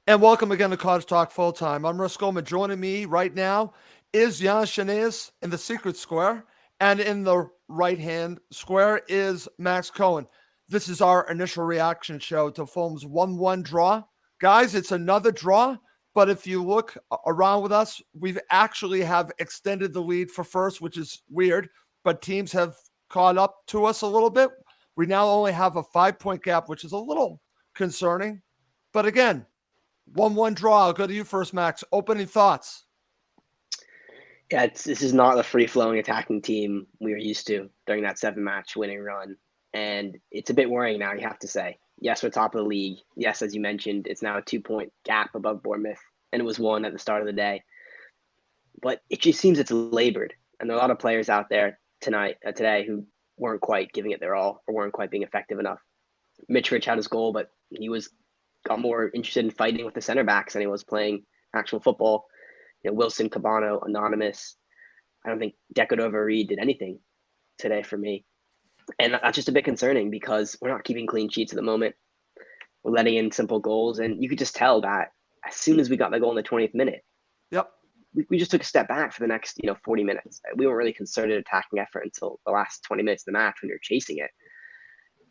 And welcome again to Cottage Talk Full Time. I'm Russ Goldman. Joining me right now is Yannis in the secret square, and in the right hand square is Max Cohen. This is our initial reaction show to Fulham's 1-1 draw. Guys, it's another draw, but if you look around with us, we've actually have extended the lead for first, which is weird, but teams have caught up to us a little bit. We now only have a 5-point gap, which is a little concerning. But again, 1-1 draw. I'll go to you first, Max. Opening thoughts. Yeah, this is not the free-flowing attacking team we were used to during that 7-match winning run. And it's a bit worrying now, you have to say. Yes, we're top of the league. Yes, as you mentioned, it's now a 2-point gap above Bournemouth, and it was one at the start of the day. But it just seems it's labored. And there are a lot of players out there today who weren't quite giving it their all or weren't quite being effective enough. Mitro had his goal, but he got more interested in fighting with the center backs than he was playing actual football. Wilson, Cabano, Anonymous. I don't think Reed did anything today for me. And that's just a bit concerning because we're not keeping clean sheets at the moment. We're letting in simple goals. And you could just tell that as soon as we got the goal in the 20th minute, Yep. we just took a step back for the next 40 minutes. We weren't really concerted attacking effort until the last 20 minutes of the match when you're chasing it.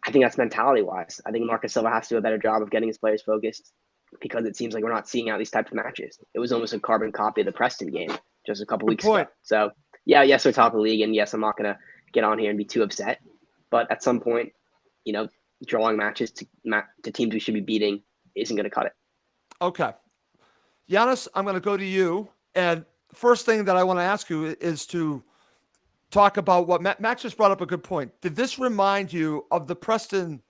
I think that's mentality-wise. I think Marcus Silva has to do a better job of getting his players focused because it seems like we're not seeing out these types of matches. It was almost a carbon copy of the Preston game just a couple weeks ago. So, yes, we're top of the league, and yes, I'm not going to get on here and be too upset. But at some point, drawing matches to teams we should be beating isn't going to cut it. Okay. Yannis, I'm going to go to you. And first thing that I want to ask you is to talk about what Max just brought up a good point. Did this remind you of the Preston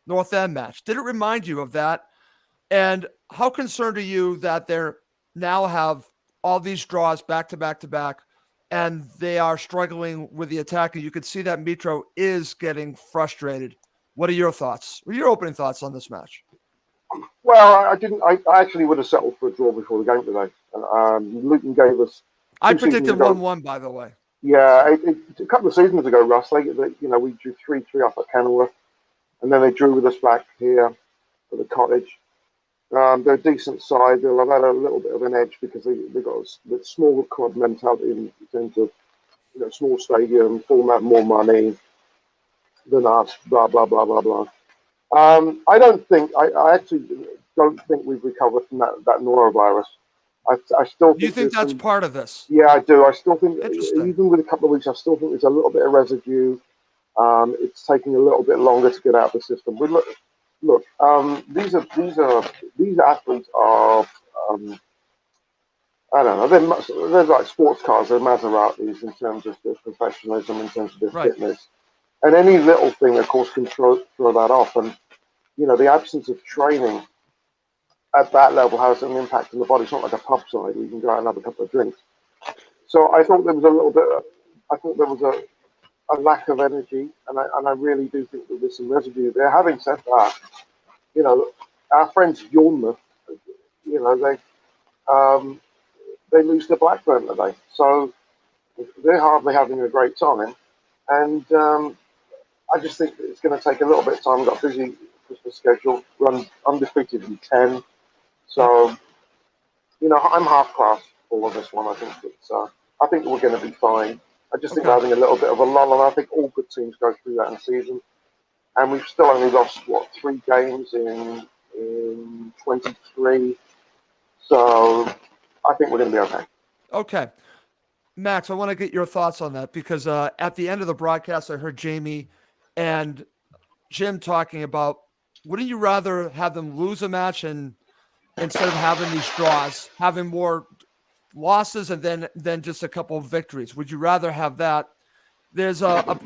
North End match? Did it remind you of that? And how concerned are you that they're now have all these draws back to back to back and they are struggling with the attack? And you could see that Mitro is getting frustrated. What are your thoughts? What are your opening thoughts on this match? Well, I actually would have settled for a draw before the game today. Luton gave us. I predicted 1-1, by the way. Yeah, a couple of seasons ago, Russ, we drew 3-3 up at Kenilworth, and then they drew with us back here at the Cottage. They're a decent side. They'll have had a little bit of an edge because they've got the small club mentality in terms of small stadium, full amount more money than us. Blah blah blah blah blah. I actually don't think we've recovered from that norovirus. I still think. Do you think that's part of this? Yeah, I do. I still think, even with a couple of weeks, I still think there's a little bit of residue. It's taking a little bit longer to get out of the system. But look. These athletes are. I don't know. They're like sports cars. They're Maseratis in terms of their professionalism, in terms of their fitness, and any little thing, of course, can throw that off. And the absence of training at that level has an impact on the body. It's not like a pub side where you can go out and have a couple of drinks. So I thought there was a little bit. I thought there was a lack of energy, and I really do think that there's some residue there. Having said that, our friends Bournemouth, they lose to Blackburn today, so they're hardly having a great time, and I just think it's going to take a little bit of time. We've got a busy Christmas schedule, run undefeated in 10. So, I'm half class for this one. I think we're going to be fine. I just think we're having a little bit of a lull, and I think all good teams go through that in the season. And we've still only lost 3 games in 23. So I think we're going to be okay. Okay. Max, I want to get your thoughts on that because at the end of the broadcast, I heard Jamie and Jim talking about, wouldn't you rather have them lose a match and instead of having these draws, having more losses and then just a couple of victories? Would you rather have that? There's a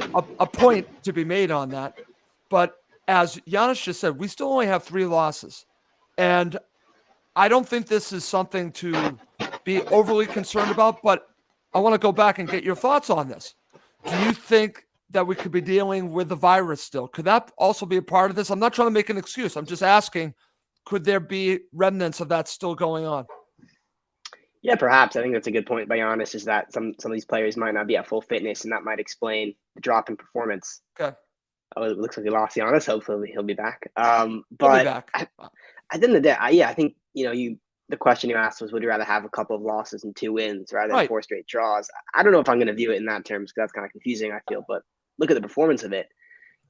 point to be made on that. But as Yannis just said, we still only have 3 losses. And I don't think this is something to be overly concerned about, but I want to go back and get your thoughts on this. Do you think that we could be dealing with the virus still? Could that also be a part of this? I'm not trying to make an excuse. I'm just asking, could there be remnants of that still going on? Yeah, perhaps. I think that's a good point by Yannis, is that some of these players might not be at full fitness, and that might explain the drop in performance. Okay. Oh, it looks like we lost Yannis. Hopefully he'll be back. He'll be back. At the end of the day, I think the question you asked was, would you rather have a couple of losses and 2 wins rather than Right. 4 straight draws? I don't know if I'm going to view it in that terms because that's kind of confusing, I feel. But look at the performance of it.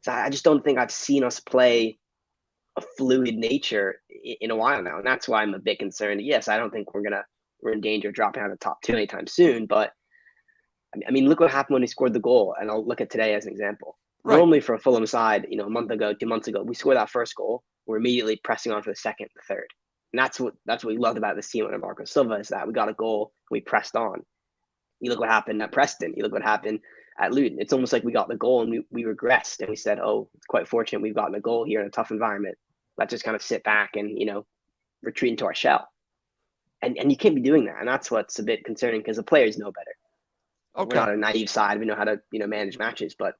So I just don't think I've seen us play a fluid nature in a while now, and that's why I'm a bit concerned. Yes, I don't think we're in danger of dropping out of the top 2 anytime soon. But I mean, look what happened when we scored the goal, and I'll look at today as an example. Right. Normally, for a Fulham side, a month ago, 2 months ago, we score that first goal, we're immediately pressing on for the second, the third. And that's what we loved about this team under Marco Silva, is that we got a goal, we pressed on. You look what happened at Preston. You look what happened at Luton. It's almost like we got the goal and we regressed, and we said, oh, it's quite fortunate we've gotten a goal here in a tough environment. Let's just kind of sit back and, retreat into our shell. And you can't be doing that. And that's what's a bit concerning, because the players know better. Okay. We're not a naive side. We know how to, manage matches, but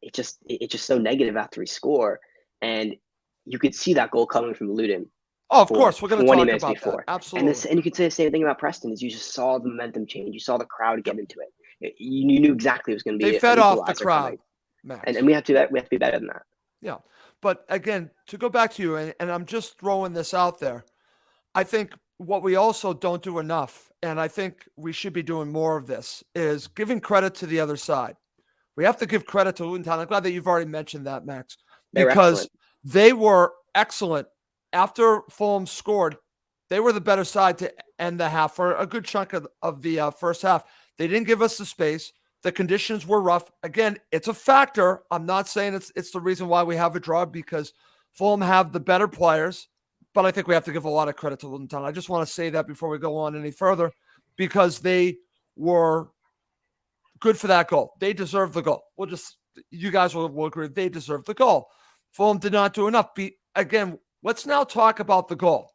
it's just so negative after we score. And you could see that goal coming from Luton. Oh, of course, we're going to 20 talk minutes about before. that. Absolutely. And you could say the same thing about Preston, is you just saw the momentum change. You saw the crowd get into it. You knew exactly it was going to be. They fed off the crowd, Max. And we have to be better than that. Yeah. But again, to go back to you, and I'm just throwing this out there, I think what we also don't do enough, and I think we should be doing more of this, is giving credit to the other side. We have to give credit to Luton Town. I'm glad that you've already mentioned that, Max, because they were excellent. After Fulham scored, they were the better side to end the half for a good chunk of the first half. They didn't give us the space. The conditions were rough. Again, it's a factor. I'm not saying it's the reason why we have a draw, because Fulham have the better players, but I think we have to give a lot of credit to Luton Town. I just want to say that before we go on any further, because they were good for that goal. They deserved the goal. You guys will agree, they deserved the goal. Fulham did not do enough. Again, let's now talk about the goal.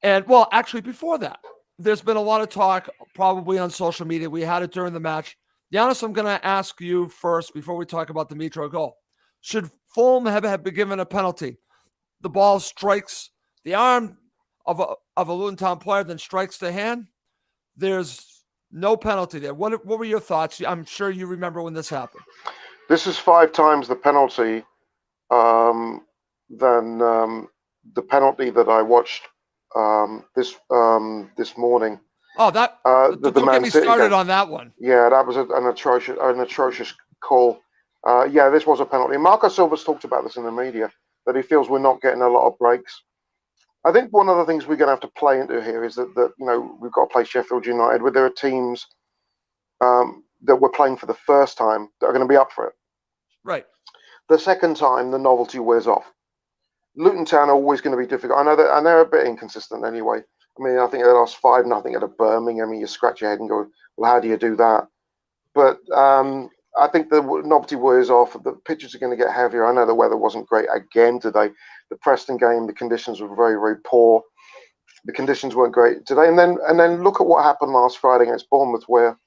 And, well, actually, before that, there's been a lot of talk probably on social media. We had it during the match. Yannis, I'm going to ask you first before we talk about the Mitro goal. Should Fulham have been given a penalty? The ball strikes the arm of a Luton Town player, then strikes the hand. There's no penalty there. What were your thoughts? I'm sure you remember when this happened. This is 5 times the penalty than the penalty that I watched this morning. Oh, don't get me started on that one. Yeah, that was an atrocious call. Yeah, this was a penalty. Marco Silva's talked about this in the media, that he feels we're not getting a lot of breaks. I think one of the things we're going to have to play into here is that we've got to play Sheffield United, where there are teams that we're playing for the first time that are going to be up for it. Right. The second time, the novelty wears off. Luton Town are always going to be difficult. I know that, and they're a bit inconsistent anyway. I mean, I think they lost 5-0 at a Birmingham. You scratch your head and go, well, how do you do that? But I think the novelty wears off. The pitches are going to get heavier. I know the weather wasn't great again today. The Preston game, the conditions were very, very poor. The conditions weren't great today. And then look at what happened last Friday against Bournemouth, where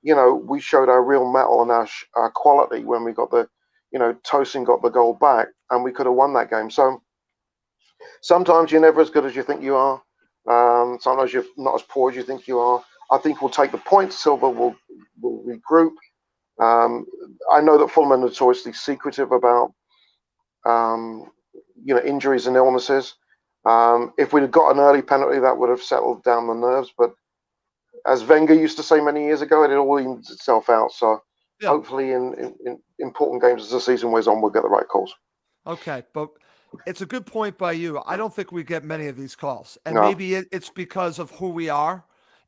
we showed our real mettle and our quality when we got Tosin got the goal back, and we could have won that game. So sometimes you're never as good as you think you are. Sometimes you're not as poor as you think you are. I think we'll take the points. Silva will regroup. I know that Fulham are notoriously secretive about injuries and illnesses. If we'd have got an early penalty, that would have settled down the nerves. But as Wenger used to say many years ago, it all evens itself out. So hopefully in important games as the season wears on, we'll get the right calls. Okay, but it's a good point by you. I don't think we get many of these calls. And No. maybe it's because of who we are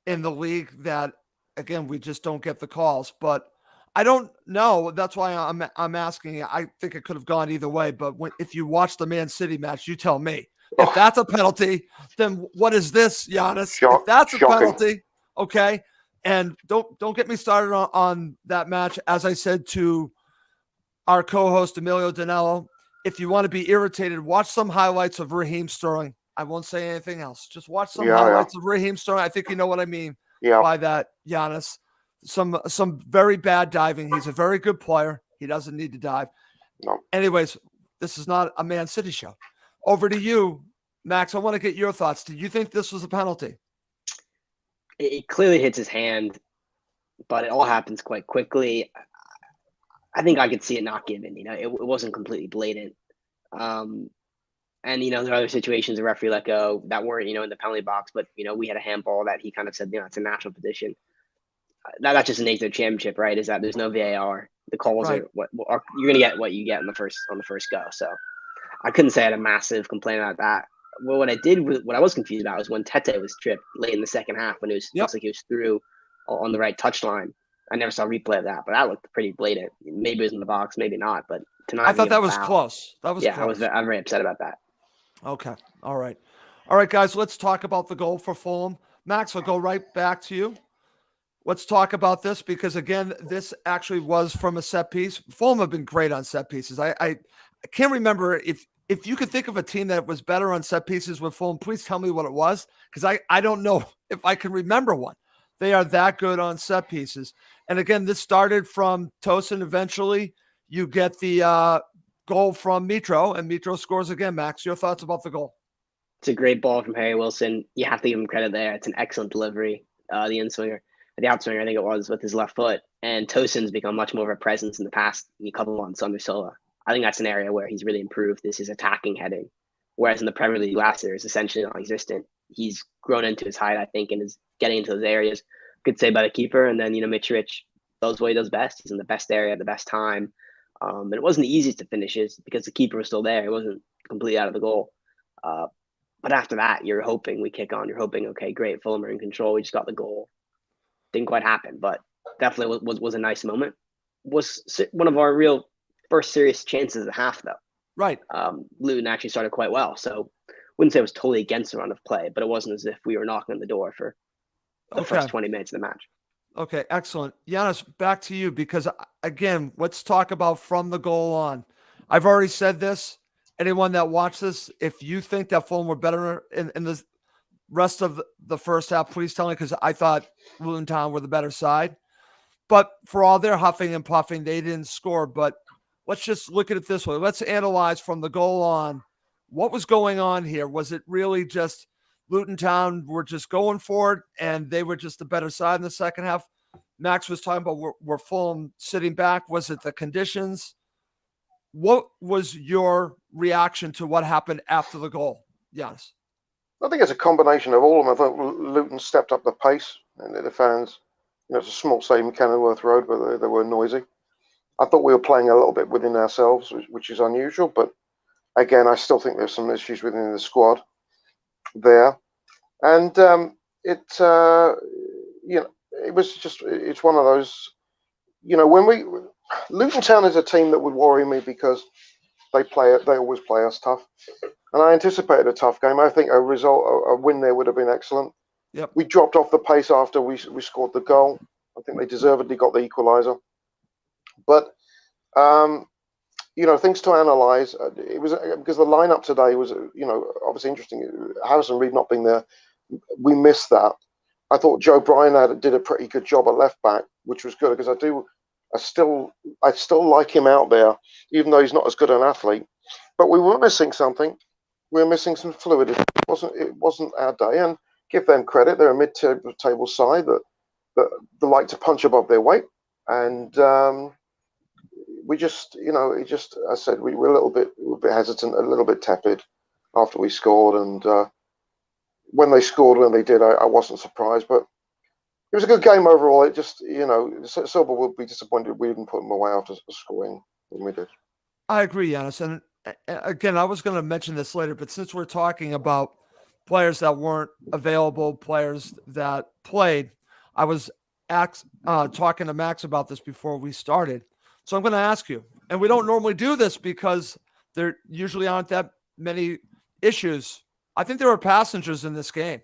in the league that, again, we just don't get the calls. But I don't know. That's why I'm asking. I think it could have gone either way. But if you watch the Man City match, you tell me. If that's a penalty, then what is this, Yannis? If that's a penalty, okay. And don't get me started on that match. As I said to our co-host Emilio Danello, if you want to be irritated, watch some highlights of Raheem Sterling. I won't say anything else. Just watch some highlights of Raheem Sterling. I think you know what I mean by that, Yannis. Some very bad diving. He's a very good player. He doesn't need to dive. No. Anyways, this is not a Man City show. Over to you, Max. I want to get your thoughts. Did you think this was a penalty? It clearly hits his hand, but it all happens quite quickly. I think I could see it not given. It wasn't completely blatant. And, there are other situations the referee let go that weren't, in the penalty box. But, we had a handball that he kind of said, it's a natural position. That's just an their championship, right? Is that there's no VAR. The calls Right. are you're going to get what you get on the first go. So I couldn't say I had a massive complaint about that. Well, what I was confused about was when Tete was tripped late in the second half when it looks like he was through on the right touchline. I never saw a replay of that, but that looked pretty blatant. Maybe it was in the box, maybe not. But tonight, I thought that was close. That was close. I'm very upset about that. Okay. All right, guys. Let's talk about the goal for Fulham. Max, I'll go right back to you. Let's talk about this because, again, this actually was from a set piece. Fulham have been great on set pieces. I can't remember if you could think of a team that was better on set pieces with Fulham, please tell me what it was because I don't know if I can remember one. They are that good on set pieces. And, again, this started from Tosin. Eventually, you get the goal from Mitro, and Mitro scores again. Max, your thoughts about the goal? It's a great ball from Harry Wilson. You have to give him credit there. It's an excellent delivery. The outswinger, I think it was, with his left foot. And Tosin's become much more of a presence in the past couple of months under Sola. I think that's an area where he's really improved. This is attacking heading. Whereas in the Premier League last year, it's essentially non-existent. He's grown into his height, I think, and is getting into those areas. Good say by the keeper. And then, Mitro does what he does best. He's in the best area at the best time. And it wasn't the easiest of finishes because the keeper was still there. It wasn't completely out of the goal. But after that, you're hoping we kick on. You're hoping, okay, great, Fulham are in control. We just got the goal. Didn't quite happen, but definitely was a nice moment. Was one of our real first serious chances at half, though. Right. Luton actually started quite well, so wouldn't say it was totally against the run of play, but it wasn't as if we were knocking on the door for the first 20 minutes of the match. Okay, excellent. Yannis, back to you because, again, let's talk about from the goal on. I've already said this. Anyone that watched this, if you think that Fulham were better in the rest of the first half, please tell me because I thought Luton Town were the better side. But for all their huffing and puffing, they didn't score. But let's just look at it this way. Let's analyze from the goal on what was going on here. Was it really just Luton Town were just going for it and they were just the better side in the second half? Max was talking about were Fulham sitting back. Was it the conditions? What was your reaction to what happened after the goal? Yes. I think it's a combination of all of them. I thought Luton stepped up the pace, and the fans, it's a small stadium, Kenilworth Road, but they were noisy. I thought we were playing a little bit within ourselves, which is unusual. But again, I still think there's some issues within the squad there, and it was one of those, when Luton Town is a team that would worry me because they always play us tough. And I anticipated a tough game. I think a win there would have been excellent. Yep. We dropped off the pace after we scored the goal. I think they deservedly got the equalizer. But, things to analyse. It was because the lineup today was, obviously interesting. Harrison Reed not being there, we missed that. I thought Joe Bryan did a pretty good job at left back, which was good because I still like him out there, even though he's not as good an athlete. But we were missing something. We were missing some fluidity. It wasn't our day, and give them credit. They're a mid-table side that like to punch above their weight, and we just, I said we were a little bit hesitant, a little bit tepid after we scored, and when they scored, when they did, I wasn't surprised, but it was a good game overall. It just, Silva will be disappointed we didn't put them away after scoring when we did. I agree, Yannis. And again, I was going to mention this later, but since we're talking about players that weren't available, players that played, I was talking to Max about this before we started. So I'm going to ask you, and we don't normally do this because there usually aren't that many issues. I think there were passengers in this game.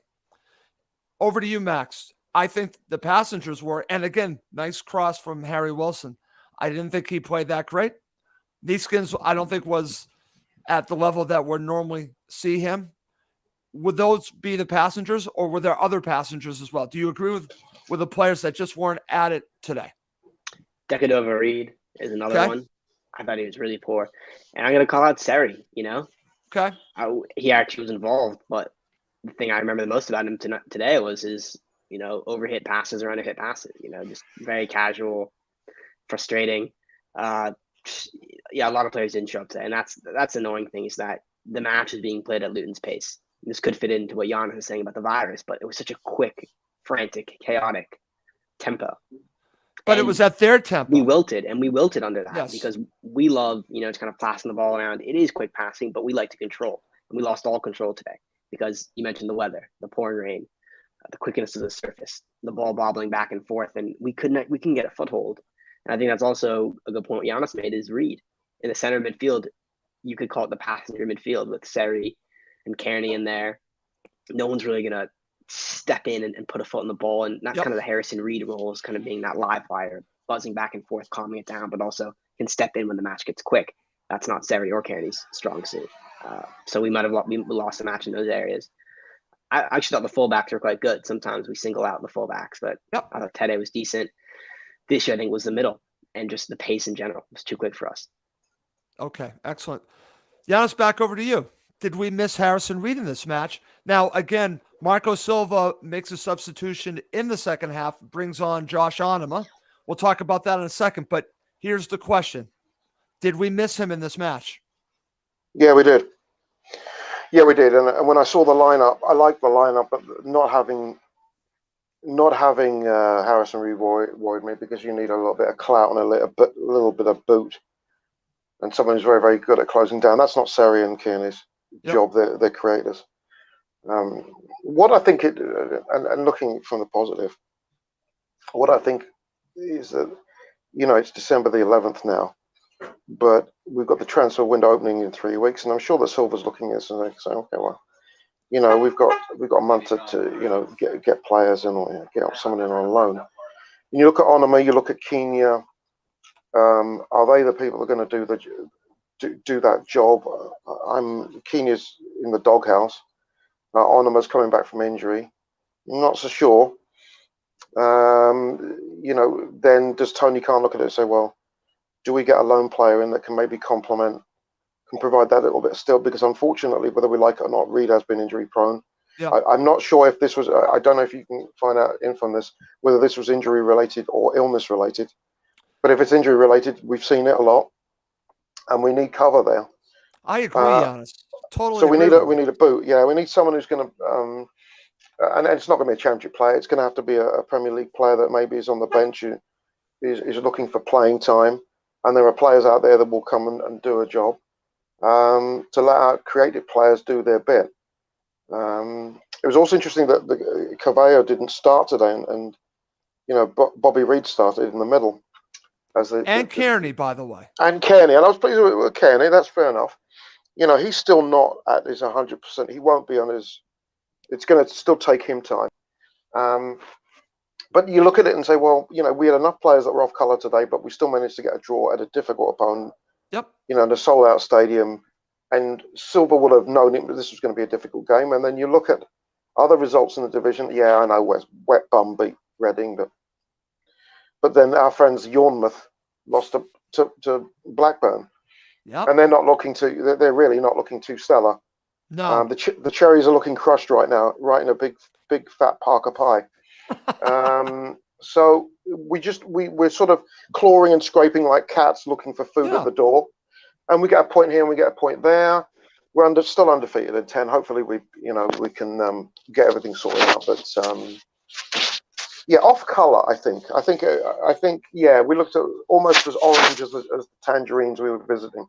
Over to you, Max. I think the passengers were, and again, nice cross from Harry Wilson. I didn't think he played that great. Neeskins, I don't think was at the level that we normally see him. Would those be the passengers, or were there other passengers as well? Do you agree with the players that just weren't at it today? Decadova Reed is another one. I thought he was really poor. And I'm going to call out Seri, Okay. He actually was involved, but the thing I remember the most about him today was his, overhit passes or underhit passes, just very casual, frustrating. A lot of players didn't show up today. And that's the annoying thing is that the match was being played at Luton's pace. This could fit into what Yannis was saying about the virus, but it was such a quick, frantic, chaotic tempo. But it was at their tempo. We wilted under that, Yes. because we love, to kind of passing the ball around. It is quick passing, but we like to control. And we lost all control today because you mentioned the weather, the pouring rain, the quickness of the surface, the ball bobbling back and forth, and we couldn't get a foothold. And I think that's also a good point Yannis made, is Reed. In the center midfield, you could call it the passenger midfield with Seri and Kearney in there. No one's really going to step in and put a foot in the ball. And that's kind of the Harrison Reed role, is kind of being that live wire, buzzing back and forth, calming it down, but also can step in when the match gets quick. That's not Seri or Kearney's strong suit. So we lost the match in those areas. I actually thought the fullbacks were quite good. Sometimes we single out the fullbacks, but I thought Tede was decent. This year, I think, was the middle, and just the pace in general was too quick for us. Okay, excellent. Yannis, back over to you. Did we miss Harrison Reed in this match? Now, again, Marco Silva makes a substitution in the second half, brings on Josh Onuma. We'll talk about that in a second, but here's the question. Did we miss him in this match? Yeah, we did. And when I saw the lineup, I liked the lineup, but not having Harrison Reed worried me, because you need a little bit of clout and a little bit of boot, and someone who's very, very good at closing down. That's not Seri and Kearney's job. They're creators. What I think and looking from the positive, what I think is that, it's December the 11th now, but we've got the transfer window opening in 3 weeks, and I'm sure that Silver's looking at us and saying, okay, well, we've got a month to get players in, or get someone in on loan. And you look at Onuma, you look at Kenya. Are they the people that are going to do that job? Kenya's in the doghouse. Onuma's coming back from injury. I'm not so sure. Then does Tony Khan look at it and say, well, do we get a lone player in that can maybe complement, can provide that little bit still? Because unfortunately, whether we like it or not, Reed has been injury prone. Yeah. I'm not sure if this was, I don't know if you can find out info on this, whether this was injury related or illness related. But if it's injury related, we've seen it a lot, and we need cover there. I agree, Yannis. Totally. So we need a boot. Yeah, we need someone who's going to, and it's not going to be a championship player. It's going to have to be a Premier League player that maybe is on the bench, who is looking for playing time. And there are players out there that will come and do a job, to let our creative players do their bit. It was also interesting that the Carvalho didn't start today, and Bobby Reed started in the middle. Kearney, by the way. And Kearney, and I was pleased with Kearney. That's fair enough. He's still not at his 100%. He won't be on his. It's going to still take him time. But you look at it and say, well, we had enough players that were off colour today, but we still managed to get a draw at a difficult opponent. Yep. In a sold-out stadium, and Silva would have known this was going to be a difficult game. And then you look at other results in the division. Yeah, I know Wet Bum beat Reading, but then our friends Bournemouth lost to Blackburn. Yeah. And they're really not looking too stellar. No. The cherries are looking crushed right now, right in a big fat Parker pie. So we're sort of clawing and scraping like cats looking for food at the door, and we get a point here and we get a point there. We're still undefeated at 10. Hopefully we can get everything sorted out. But off color. I think we looked at almost as orange as the tangerines we were visiting.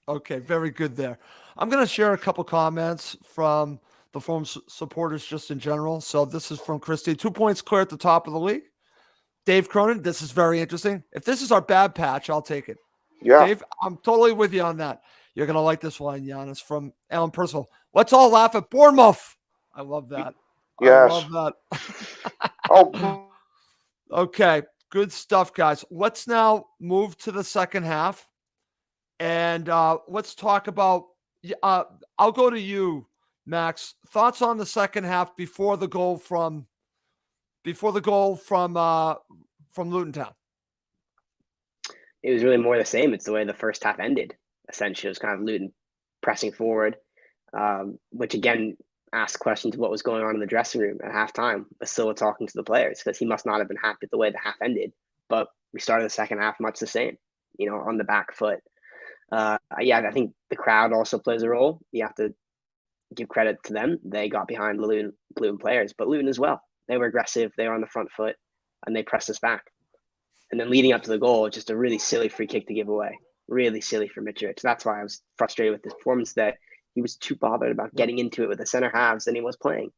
Okay, very good there. I'm going to share a couple comments from the Fulham supporters just in general. So this is from Christy. 2 points clear at the top of the league. Dave Cronin, this is very interesting. If this is our bad patch, I'll take it. Yeah. Dave, I'm totally with you on that. You're going to like this one, Yannis, from Alan Purcell. Let's all laugh at Bournemouth. I love that. Yes. I love that. Oh. Okay, good stuff, guys. Let's now move to the second half. And let's talk about, I'll go to you, Max. Thoughts on the second half before the goal from Luton Town? It was really more the same. It's the way the first half ended. Essentially, it was kind of Luton pressing forward, which again asked questions of what was going on in the dressing room at halftime. Basila talking to the players, because he must not have been happy with the way the half ended. But we started the second half much the same, on the back foot. Yeah, I think the crowd also plays a role. You have to give credit to them. They got behind the Luton players, but Luton as well. They were aggressive. They were on the front foot, and they pressed us back. And then leading up to the goal, just a really silly free kick to give away. Really silly for Mitro. So that's why I was frustrated with his performance, that he was too bothered about getting into it with the center halves than he was playing.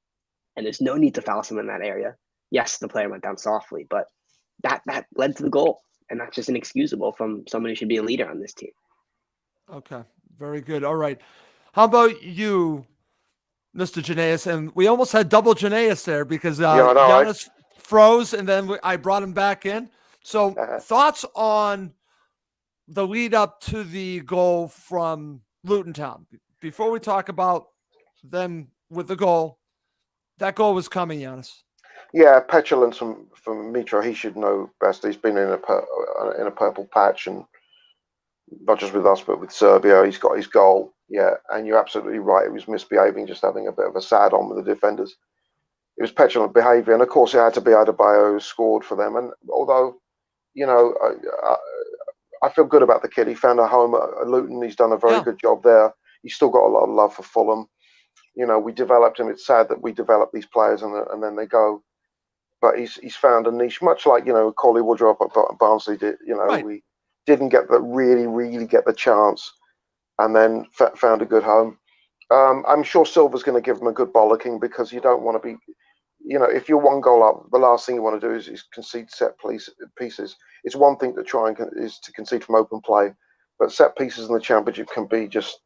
And there's no need to foul someone in that area. Yes, the player went down softly, but that led to the goal. And that's just inexcusable from someone who should be a leader on this team. Okay, very good. All right. How about you, Mr. Janaeus? And we almost had double Janaeus there because Yeah, I know, right? Yannis froze and then I brought him back in. So thoughts on the lead up to the goal from Luton Town? Before we talk about them with the goal, that goal was coming, Yannis. Yeah, petulance from Mitro. He should know best. He's been in a purple patch, and not just with us, but with Serbia. He's got his goal. Yeah, and you're absolutely right. It was misbehaving, just having a bit of a sad on with the defenders. It was petulant behaviour, and of course, it had to be Adebayo who scored for them. And although, you know, I feel good about the kid. He found a home at Luton. He's done a very good job there. He's still got a lot of love for Fulham. You know, we developed him. It's sad that we develop these players and then they go. But he's found a niche, much like, you know, Coley Woodrow at Barnsley did. You know, we didn't really get the chance, and then found a good home. I'm sure Silva's going to give them a good bollocking, because you don't want to be, you know, if you're one goal up, the last thing you want to do is concede set pieces. It's one thing to try and is to concede from open play, but set pieces in the Championship can be just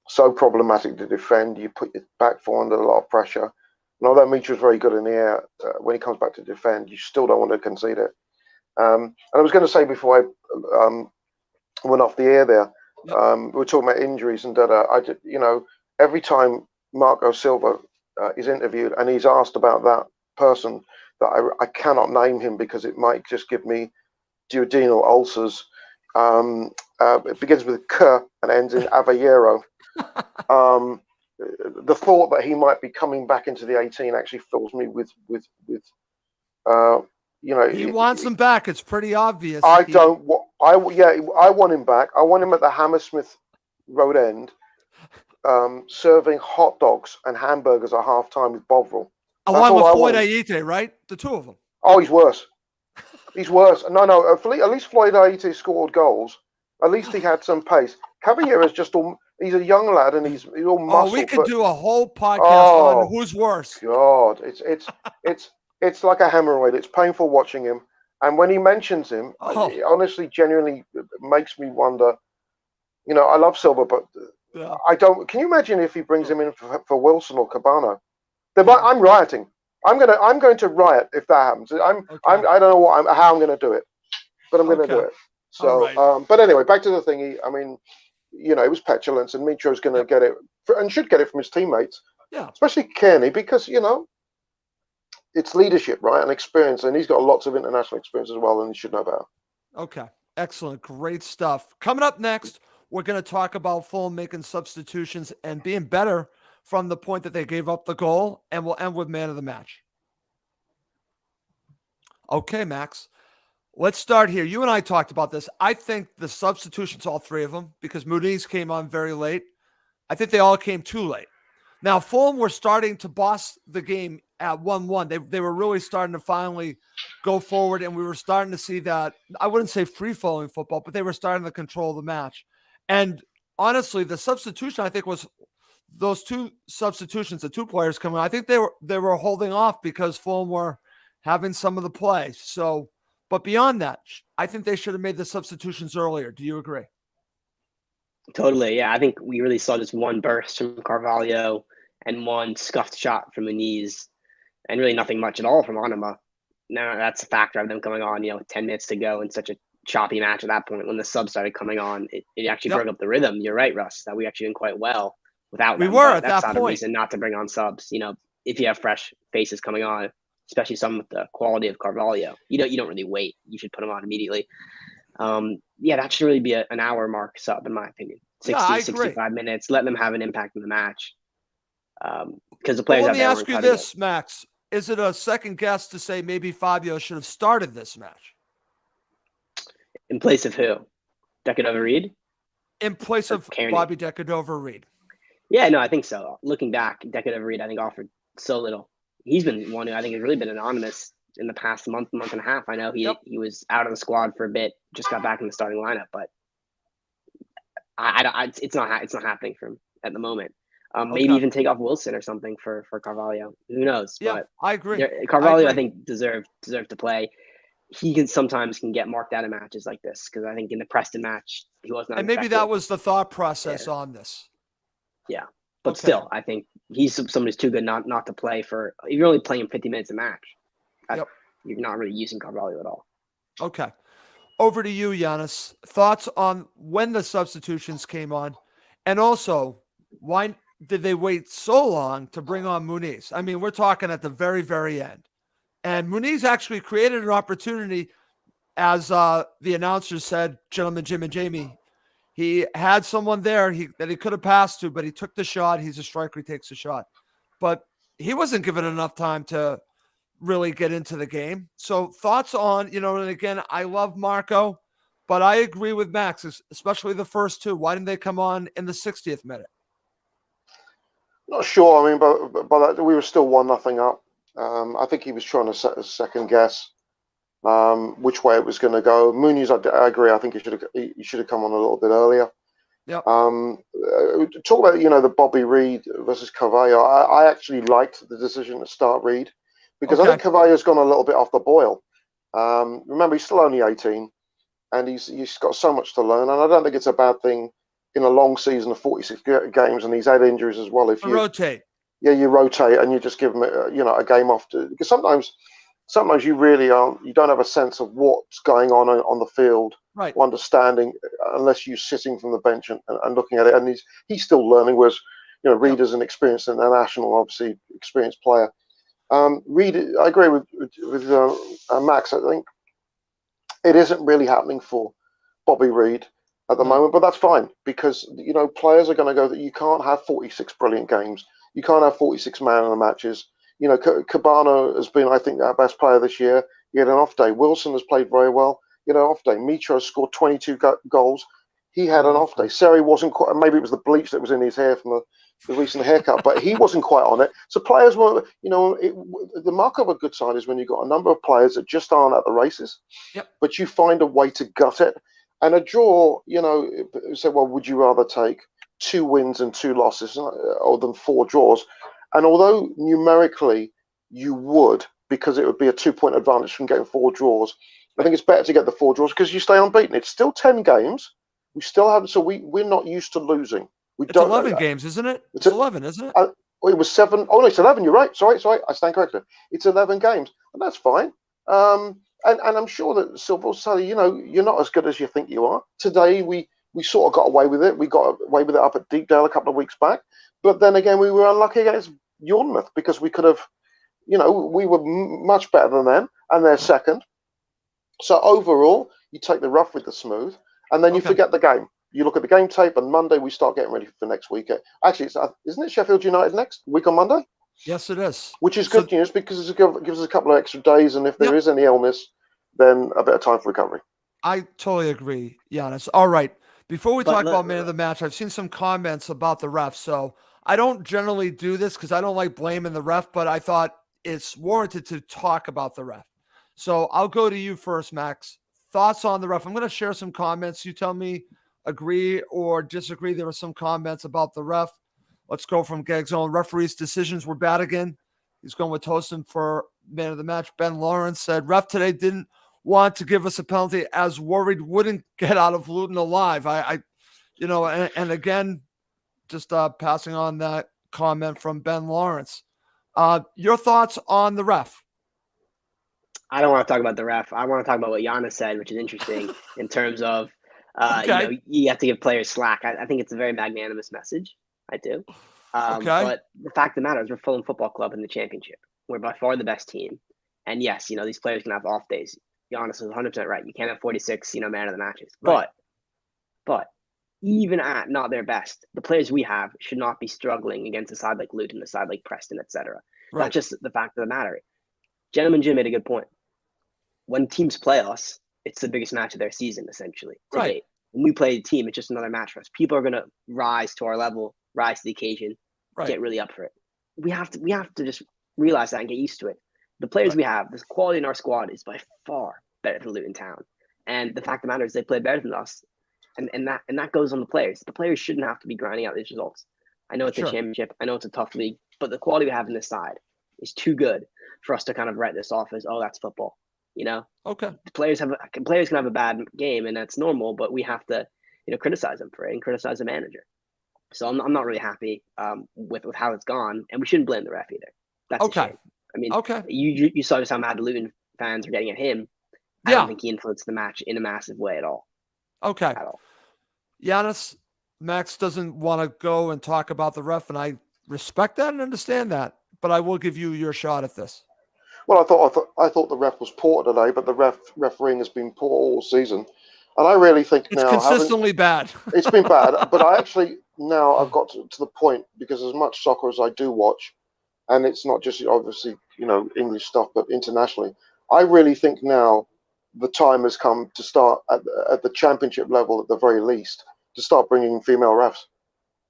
so problematic to defend. You put your back four under a lot of pressure. And although Mitro's very good in the air, when he comes back to defend, you still don't want to concede it. And I was going to say before I went off the air there, we were talking about injuries and you know, every time Marco Silva is interviewed and he's asked about that person, that I cannot name him because it might just give me duodenal ulcers. It begins with K and ends in Avellero. The thought that he might be coming back into the 18 actually fills me with you know, he wants him back. It's pretty obvious. I want him back. I want him at the Hammersmith Road End, serving hot dogs and hamburgers at half time with Bovril. Along with Floyd Ayite, right? The two of them. Oh, he's worse. He's worse. No, at least Floyd Ayite scored goals. At least he had some pace. Caballero's just he's a young lad and he's all muscle. Oh, we could do a whole podcast on who's worse. God, it's like a hemorrhoid. It's painful watching him. And when he mentions him, it honestly, genuinely makes me wonder. You know, I love Silva, but I don't. Can you imagine if he brings him in for Wilson or Cabano? I'm rioting. I'm going to riot if that happens. I don't know how I'm going to do it, but I'm going to do it. So, but anyway, back to the thingy. I mean, you know, it was petulance, and Mitro's going to get it and should get it from his teammates. Yeah, especially Kearney, because, you know, it's leadership, right, and experience, and he's got lots of international experience as well, and he should know better. Okay, excellent, great stuff. Coming up next, we're going to talk about Fulham making substitutions and being better from the point that they gave up the goal, and we'll end with man of the match. Okay, Max. Let's start here. You and I talked about this. I think the substitutions, all three of them, because Muniz came on very late, I think they all came too late. Now, Fulham were starting to boss the game at 1-1. They were really starting to finally go forward, and we were starting to see that, I wouldn't say free-flowing football, but they were starting to control the match. And honestly, the substitution, I think, was those two substitutions, the two players coming on, I think they were holding off because Fulham were having some of the play. So, but beyond that, I think they should have made the substitutions earlier. Do you agree? Totally, yeah. I think we really saw just one burst from Carvalho and one scuffed shot from Muniz, and really nothing much at all from Anima. Now that's a factor of them coming on, you know, 10 minutes to go in such a choppy match at that point. When the subs started coming on, it actually broke up the rhythm. You're right, Russ, that we actually did quite well without them. We were at that's that not point. A reason not to bring on subs. You know, if you have fresh faces coming on, especially some with the quality of Carvalho, you don't really wait. You should put them on immediately. Yeah, that should really be an hour mark sub, in my opinion. 65 minutes. Let them have an impact in the match. Because the players. Let me ask you this, Max: is it a second guess to say maybe Fabio should have started this match in place of who? Decado Reed? in place of Kearney. Bobby Deckard over Reed. Yeah, no, I think so. Looking back, Deckard Reed, I think, offered so little. He's been one who I think has really been anonymous in the past month and a half. I know he was out of the squad for a bit, just got back in the starting lineup, but it's not happening for him at the moment. Maybe even take off Wilson or something for Carvalho. Who knows? Yeah, but I agree. Carvalho, I think, deserved to play. He sometimes can get marked out of matches like this because I think in the Preston match he was not. And maybe that was the thought process on this. Yeah, but still, I think he's somebody who's too good not to play for. If you're only playing 50 minutes a match, you're not really using Carvalho at all. Okay, over to you, Yannis. Thoughts on when the substitutions came on, and also why did they wait so long to bring on Muniz? I mean, we're talking at the very, very end. And Muniz actually created an opportunity, as the announcers said, gentlemen, Jim and Jamie. He had someone there that he could have passed to, but he took the shot. He's a striker. He takes a shot. But he wasn't given enough time to really get into the game. So thoughts on, and again, I love Marco, but I agree with Max, especially the first two. Why didn't they come on in the 60th minute? Not sure. I mean, but by that, we were still 1-0 up. I think he was trying to set a second guess which way it was going to go. Muniz, I agree. I think he should have come on a little bit earlier. Yeah. Talk about the Bobby Reed versus Carvalho. I actually liked the decision to start Reed because I think Carvalho's gone a little bit off the boil. Remember, he's still only 18, and he's got so much to learn. And I don't think it's a bad thing in a long season of 46 games, and he's had injuries as well. If you rotate. Yeah, you rotate and you just give them a game off because sometimes you really aren't. You don't have a sense of what's going on the field, right? Or understanding unless you're sitting from the bench and looking at it. And he's still learning. Whereas Reed is an experienced international, obviously experienced player. Reed, I agree with Max. I think it isn't really happening for Bobby Reed at the moment, but that's fine because players are going to go that you can't have 46 brilliant games. You can't have 46 man in the matches. Cabano has been, I think, our best player this year. He had an off day. Wilson has played very well. Off day. Mitro scored 22 goals. He had an off day. Seri wasn't quite. Maybe it was the bleach that was in his hair from the recent haircut, but he wasn't quite on it. So players were, the mark of a good side is when you've got a number of players that just aren't at the races, but you find a way to gut it. And a draw, say, well, would you rather take 2 wins and 2 losses or than 4 draws? And although numerically you would, because it would be a 2-point advantage from getting 4 draws, I think it's better to get the 4 draws because you stay unbeaten. It's still 10 games. We still haven't, so we're not used to losing. It's 11 games, isn't it? It's 11, isn't it? It was 7. Oh, no, it's 11. You're right. Sorry. I stand corrected. It's 11 games, and that's fine. And I'm sure that Silva will say, you're not as good as you think you are. Today, we sort of got away with it. We got away with it up at Deepdale a couple of weeks back. But then again, we were unlucky against Bournemouth because we could have, we were much better than them, and they're second. So overall, you take the rough with the smooth, and then you forget the game. You look at the game tape, and Monday we start getting ready for next week. Actually, isn't it Sheffield United next week on Monday? Yes, it is. Which is good news because it gives us a couple of extra days, and if there is any illness, then a bit of time for recovery. I totally agree, Yannis. All right. Before we talk about man of the match, I've seen some comments about the ref. So I don't generally do this because I don't like blaming the ref, but I thought it's warranted to talk about the ref. So I'll go to you first, Max. Thoughts on the ref? I'm going to share some comments. You tell me agree or disagree. There were some comments about the ref. Let's go from Geg's own. Referee's decisions were bad again. He's going with Tosin for man of the match. Ben Lawrence said, ref today didn't want to give us a penalty as worried wouldn't get out of Luton alive. And again, just passing on that comment from Ben Lawrence. Your thoughts on the ref? I don't want to talk about the ref. I want to talk about what Yannis said, which is interesting in terms of, you have to give players slack. I think it's a very magnanimous message. I do. But the fact of the matter is we're Fulham Football Club in the championship. We're by far the best team. And yes, these players can have off days. Yannis is 100% right. You can't have 46, man of the matches. Right. But even at not their best, the players we have should not be struggling against a side like Luton, a side like Preston, etc. Right. That's just the fact of the matter. Gentleman Jim made a good point. When teams play us, it's the biggest match of their season, essentially. Right. when we play a team, it's just another match for us. People are going to rise to our level, rise to the occasion, get really up for it. We have to just realize that and get used to it. The players we have, the quality in our squad is by far better than Luton Town. And the fact of the matter is they play better than us. And that goes on the players. The players shouldn't have to be grinding out these results. I know it's a championship. I know it's a tough league. But the quality we have in this side is too good for us to kind of write this off as, oh, that's football. You know? Okay. Players can have a bad game, and that's normal, but we have to, criticize them for it and criticize the manager. So I'm not really happy with how it's gone, and we shouldn't blame the ref either. That's a shame. I mean, you saw just how mad the Luton fans are getting at him. I don't think he influenced the match in a massive way at all. Okay. At all. Giannis, Max doesn't want to go and talk about the ref, and I respect that and understand that, but I will give you your shot at this. Well, I thought the ref was poor today, but the refereeing has been poor all season, and I really think it's consistently bad. It's been bad, but I've got to the point, because as much soccer as I do watch, and it's not just obviously English stuff, but internationally, I really think now the time has come to start at the championship level, at the very least, to start bringing in female refs.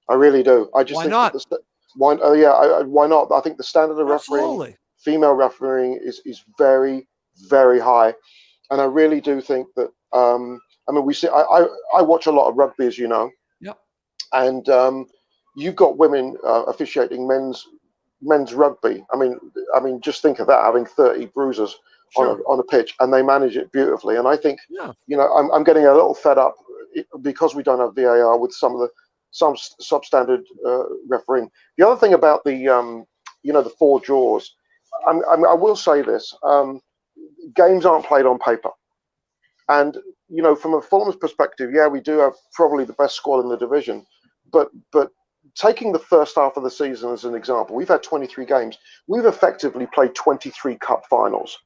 I really do. I just why think not? Why not? I think the standard of refereeing, female refereeing, is very, very high, and I really do think that. We see. I watch a lot of rugby, as you know. Yep. And you've got women officiating men's rugby. I mean, just think of that, having 30 bruisers on a pitch, and they manage it beautifully. And I think, I'm getting a little fed up because we don't have VAR with some substandard refereeing. The other thing about the the four draws, I will say this: games aren't played on paper, and from a Fulham's perspective, we do have probably the best squad in the division, but taking the first half of the season as an example, we've had 23 games. We've effectively played 23 cup finals.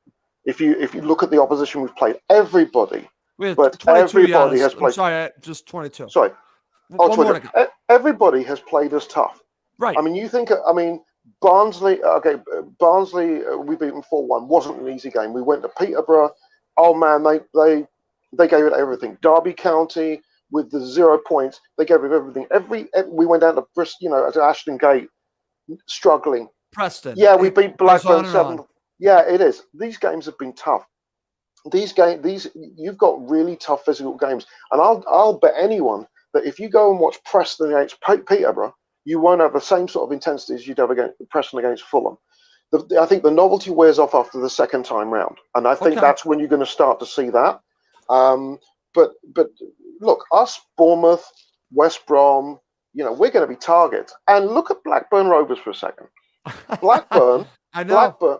If you look at the opposition we've played, everybody has played. I'm sorry, just 22. Sorry. One more. Everybody has played us tough. Right. I mean, Barnsley. Okay, Barnsley. We beat them 4-1. Wasn't an easy game. We went to Peterborough. Oh man, they gave it everything. Derby County with the 0 points, they gave it everything. We went down to Bristol, to Ashton Gate, struggling. Preston. Yeah, we beat Blackburn 7. Yeah, it is. These games have been tough. You've got really tough physical games, and I'll bet anyone that if you go and watch Preston against Peterborough, you won't have the same sort of intensity as you'd have against Preston against Fulham. I think the novelty wears off after the second time round, and I think that's when you're going to start to see that. But look, us, Bournemouth, West Brom, we're going to be targets. And look at Blackburn Rovers for a second. Blackburn, I know. Blackburn,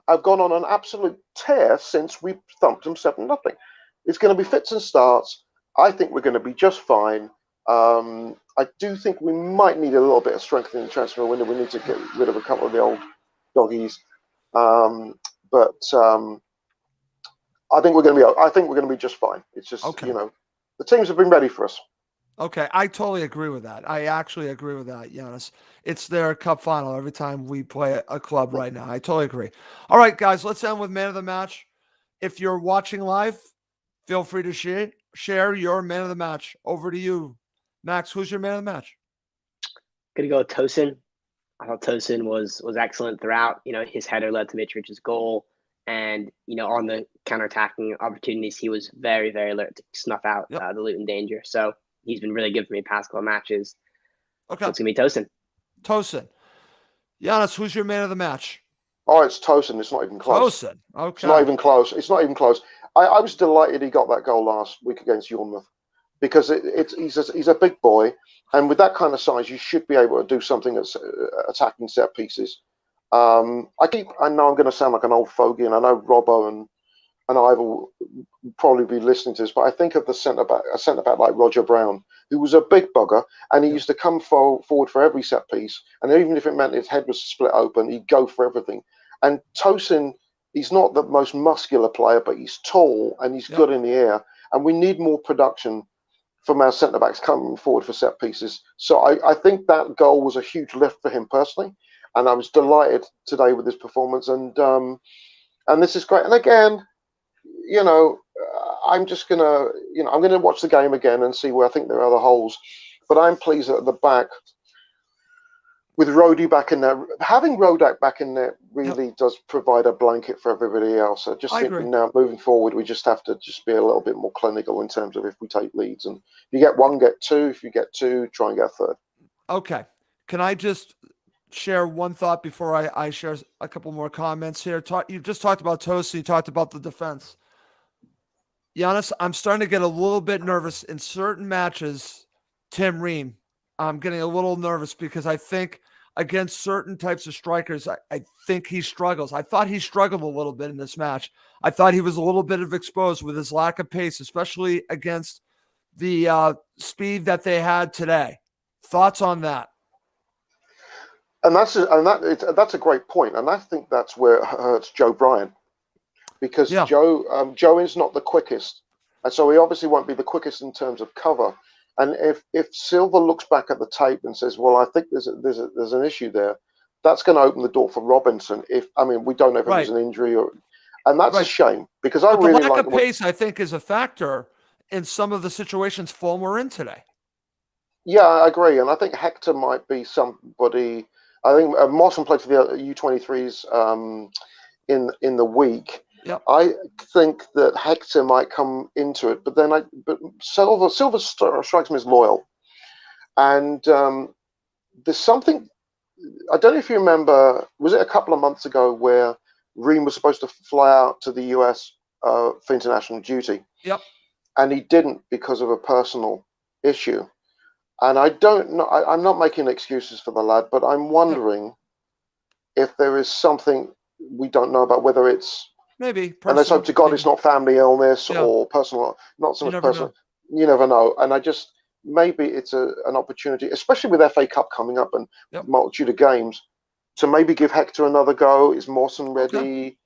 I've gone on an absolute tear since we thumped them 7-0. It's going to be fits and starts. I think we're going to be just fine. I do think we might need a little bit of strength in the transfer window. We need to get rid of a couple of the old doggies. But I think we're going to be just fine. It's just the teams have been ready for us. Okay, I totally agree with that. I actually agree with that, Yannis. It's their cup final every time we play a club right now. I totally agree. All right, guys, let's end with man of the match. If you're watching live, feel free to share your man of the match. Over to you, Max. Who's your man of the match? Gonna go with Tosin. I thought Tosin was excellent throughout. His header led to Mitro's goal. And, on the counter-attacking opportunities, he was very, very alert to snuff out the Luton danger. So he's been really good for me past couple of matches. Okay. So it's going to be Tosin. Tosin. Yannis, who's your man of the match? Oh, it's Tosin. It's not even close. Tosin. Okay. It's not even close. It's not even close. I was delighted he got that goal last week against Bournemouth, because he's a big boy. And with that kind of size, you should be able to do something that's attacking set pieces. I know I'm going to sound like an old fogey, and I know Robbo and I will probably be listening to this, but I think of a centre back like Roger Brown, who was a big bugger, and he used to come forward for every set piece, and even if it meant his head was split open, he'd go for everything. And Tosin, he's not the most muscular player, but he's tall and he's good in the air, and we need more production from our centre backs coming forward for set pieces. So I think that goal was a huge lift for him personally. And I was delighted today with his performance, and this is great. And again, I'm just gonna, I'm gonna watch the game again and see where I think there are the holes. But I'm pleased that at the back, with Rody back in there, having Rodak back in there really does provide a blanket for everybody else. I just think agree. now moving forward, we just have to just be a little bit more clinical in terms of if we take leads. And if you get one, get two. If you get two, try and get a third. Okay. Can I just share one thought before I share a couple more comments here? You just talked about Tosin. You talked about the defense. Yannis, I'm starting to get a little bit nervous in certain matches. Tim Ream, I'm getting a little nervous because I think against certain types of strikers, I think he struggles. I thought he struggled a little bit in this match. I thought he was a little bit of exposed with his lack of pace, especially against the speed that they had today. Thoughts on that? And that's a great point, and I think that's where it hurts Joe Bryan, because Joe is not the quickest, and so he obviously won't be the quickest in terms of cover. And if Silva looks back at the tape and says, "Well, I think there's an issue there," that's going to open the door for Robinson. We don't know if it was an injury and that's a shame, because I really the lack like of pace. I think is a factor in some of the situations Fulham were in today. Yeah, I agree, and I think Hector might be somebody. I think Mawson played for the U23s in the week. Yep. I think that Hector might come into it, but Silva strikes me as loyal, and there's something. I don't know if you remember. Was it a couple of months ago where Ream was supposed to fly out to the US for international duty? Yep. And he didn't because of a personal issue. And I don't know. I'm not making excuses for the lad, but I'm wondering if there is something we don't know about, whether it's maybe personal, and let's hope to God it's not family illness or personal, not so much personal. You never know. And I just maybe it's an opportunity, especially with FA Cup coming up and multitude of games, to maybe give Hector another go. Is Mawson ready? Okay.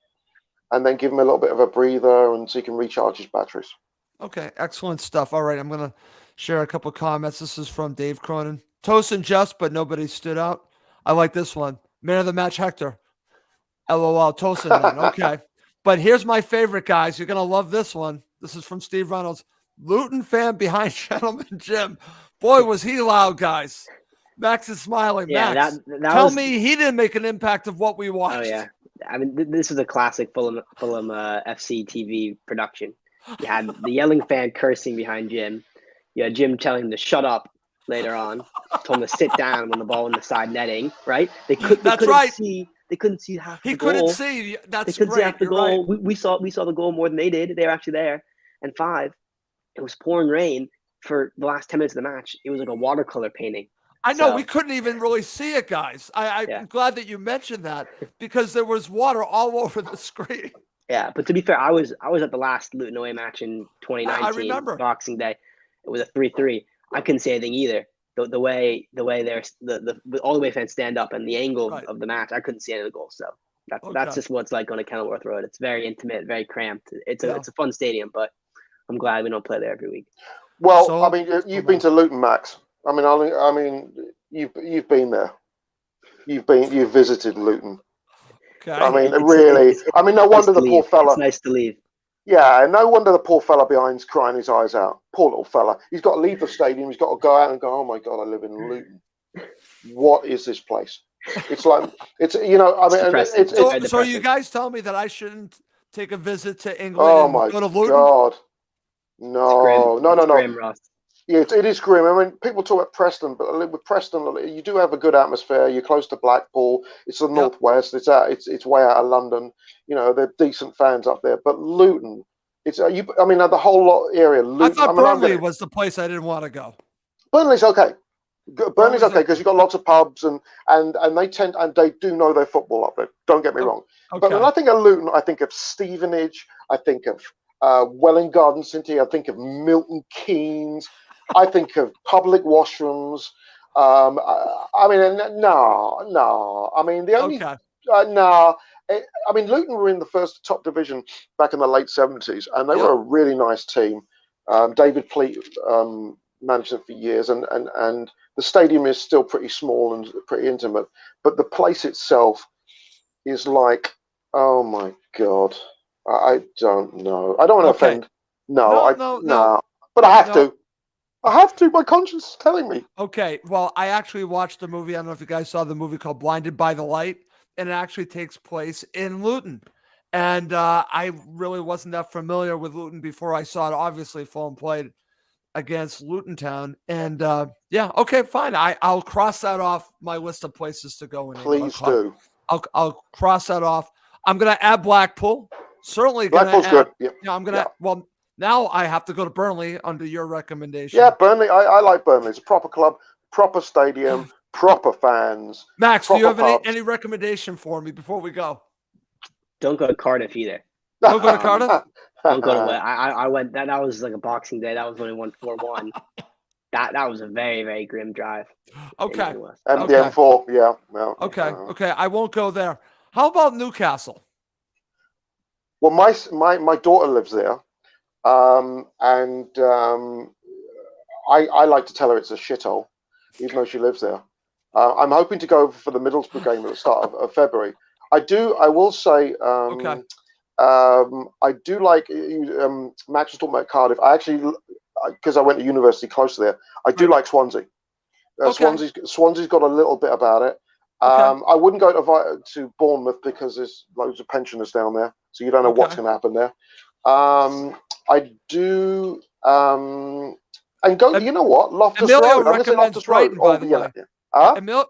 And then give him a little bit of a breather, and so he can recharge his batteries. Okay, excellent stuff. All right, I'm gonna share a couple comments. This is from Dave Cronin. Tosin just, but nobody stood out. I like this one. Man of the match, Hector. LOL, Tosin then. Okay. But here's my favorite, guys. You're going to love this one. This is from Steve Reynolds. Luton fan behind Gentleman Jim. Boy, was he loud, guys. Max is smiling. Yeah, Max, tell me he didn't make an impact of what we watched. Oh, yeah. I mean, this is a classic Fulham FC TV production. You had the yelling fan cursing behind Jim. You had Jim telling him to shut up later on. Told him to sit down when the ball in the side netting, right? They couldn't see half the goal. He couldn't see. That's they couldn't see half the goal. Right. We saw the goal more than they did. They were actually there. And 5, it was pouring rain for the last 10 minutes of the match. It was like a watercolor painting. I know, we couldn't even really see it, guys. I'm glad that you mentioned that, because there was water all over the screen. Yeah, but to be fair, I was at the last Luton away match in 2019, I remember. Boxing Day. It was a 3-3. I couldn't say anything either. The way there's the all the way fans stand up and the angle of the match, I couldn't see any of the goals. So that's just what it's like on a Kenilworth Road. It's very intimate, very cramped. It's a fun stadium, but I'm glad we don't play there every week. Well, I mean, you've been to Luton, Max. I mean, you've been there. You've visited Luton. Okay. I mean, really. I mean, no wonder the poor fella. It's nice to leave. Yeah, no wonder the poor fella behind's crying his eyes out. Poor little fella. He's got to leave the stadium. He's got to go out and go, "Oh my God, I live in Luton. What is this place?" It's like So you guys tell me that I shouldn't take a visit to England and go to Luton? God. No. Grim, Ross. Yeah, it is grim. I mean, people talk about Preston, but with Preston, you do have a good atmosphere. You're close to Blackpool. It's the northwest. It's way out of London. You know, they're decent fans up there. But Luton, the whole area. Luton, I thought Burnley was the place I didn't want to go. Burnley's okay. Burnley's okay because you've got lots of pubs and they do know their football up there. Don't get me wrong. Okay. But when I think of Luton, I think of Stevenage. I think of Welwyn Garden City. I think of Milton Keynes. I think of public washrooms. No. I mean, the only no. I mean, Luton were in the first top division back in the late 70s, and they were a really nice team. David Pleat managed them for years, and the stadium is still pretty small and pretty intimate. But the place itself is like, oh my God, I don't know. I don't want to offend No. But I have to. I have to. My conscience is telling me. Okay. Well, I actually watched the movie. I don't know if you guys saw the movie called Blinded by the Light, and it actually takes place in Luton. And I really wasn't that familiar with Luton before I saw it. Obviously, Fulham played against Luton Town. And yeah, okay, fine. I'll cross that off my list of places to go in England. Please do. I'll cross that off. I'm going to add Blackpool. Certainly going to add. Blackpool's good. Yeah, I'm going to. Well, now I have to go to Burnley under your recommendation. Yeah, Burnley. I like Burnley. It's a proper club, proper stadium, proper fans. Max, do you have pubs. any recommendation for me before we go? Don't go to Cardiff either. Don't go to Cardiff? Don't go to. I went. That was like a Boxing Day. That was when we won 4-1. That was a very, very grim drive. Okay. And the M4, yeah. No, Okay. I won't go there. How about Newcastle? Well, my daughter lives there, and I like to tell her it's a shithole, even though she lives there. I'm hoping to go for the Middlesbrough game at the start of February. I will say. I do like Max was talking about Cardiff. I actually, because I went to university close to there, I do like Swansea. Swansea's got a little bit about it. I wouldn't go to Bournemouth because there's loads of pensioners down there, so you don't know what's going to happen there. I do, and go. You know what? Loftus Emilio Road. recommends Brighton, by the way.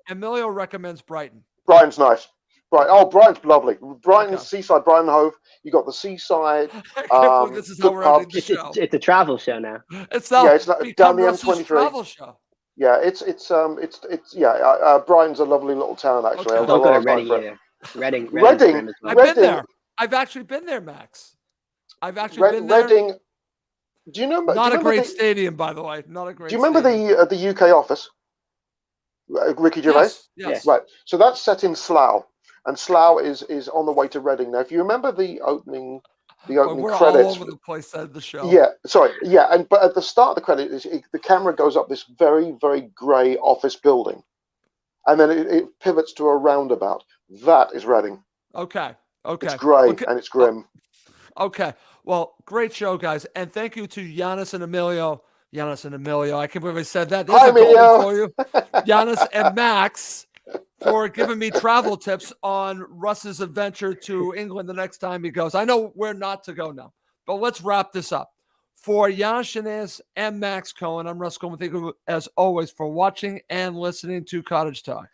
Emilio recommends Brighton. Brighton's nice. Right. Oh, Brighton's lovely. Brighton's seaside, Brighton Hove. You got the seaside. This is how we're ending the show. It's a travel show now. It's not. Yeah, it's down the Russell's M23. Travel show. Yeah, it's Brighton's a lovely little town actually. Don't go to Reading either. Reading. I've been there. I've actually been there, Max. I've actually been there. Reading. Do you know? Not a great stadium, by the way. Not a great. Do you remember the UK office? Ricky Gervais. Yes. Right. So that's set in Slough. And Slough is on the way to Reading. Now, if you remember the opening we're credits, all over the place at the show. Yeah, sorry, yeah, but at the start of the credits, the camera goes up this very, very grey office building, and then it pivots to a roundabout. That is Reading. Okay. It's grey and it's grim. Okay, well, great show, guys, and thank you to Yannis and Emilio. I can't believe I said that. There's a goal for you, Yannis and Max, for giving me travel tips on Russ's adventure to England the next time he goes. I know where not to go now, but let's wrap this up. For Yannis and Max Cohen, I'm Russ Cohen. Thank you, as always, for watching and listening to Cottage Talk.